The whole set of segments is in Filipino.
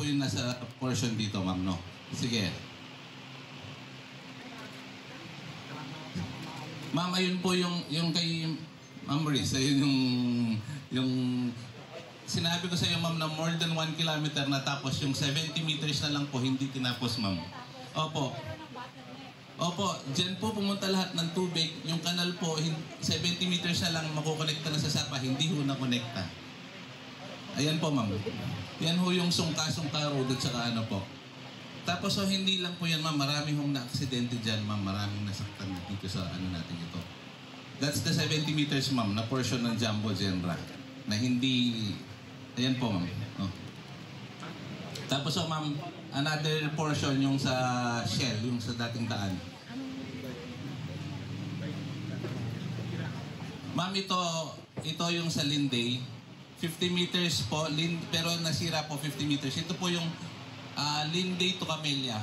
po yung nasa portion dito, ma'am, no? Sige. Ma'am, ayun po yung kay Ma'am Riz, ayun yung sinabi ko sa iyo, ma'am, na more than 1 kilometer na, tapos yung 70 meters na lang po hindi tinapos, ma'am. Opo. Opo, dyan po pumunta lahat ng tubig. Yung kanal po, 70 meters na lang makukonekta na sa sapa, hindi ho na-konekta. Ayan po, ma'am. Yan ho yung sungka-sungka road at saka ano po. Tapos so, hindi lang po yan, ma'am. Marami hong na-aksidente dyan, ma'am. Maraming nasaktan dito sa ano natin ito. That's the 70 meters, ma'am, na portion ng Jumbo Genera. Na hindi... Ayan po, ma'am. Oh. Tapos so, ma'am, another portion yung sa Shell, yung sa dating daan. Ma'am, ito yung sa Linday. 50 meters po, pero nasira po 50 meters. Ito po yung Linday to Camellia.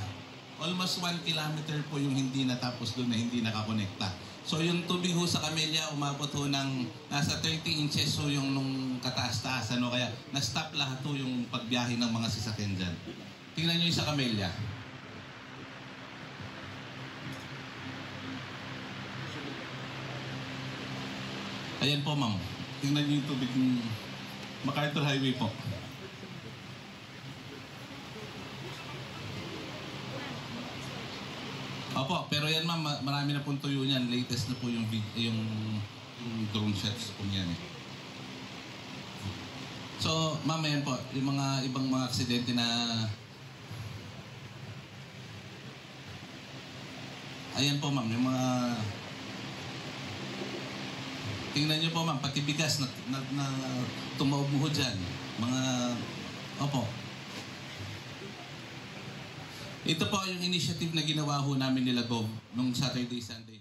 Almost 1 kilometer po yung hindi natapos doon na hindi nakakonekta. So yung tubig ho sa Camellia, umabot ho ng nasa 30 inches ho yung nung kataas-taas. Ano, kaya na-stop lahat ho yung pagbiyahe ng mga sasakyan dyan. Tingnan nyo yung sa Camellia. Ayan po, ma'am. Tingnan nyo yung tubig ng MacArthur Highway po. Opo, pero yan, ma'am, marami na pong tuyo niyan. Latest na po yung drone shots po niyan. So, ma'am, ayan po, yung mga ibang mga aksidente na ayan po, ma'am, yung mga tingnan nyo po, ma'am, pati bigas na tumaob mo dyan. Mga, opo. Ito po yung initiative na ginawa ho namin nila Gov nung Saturday, Sunday.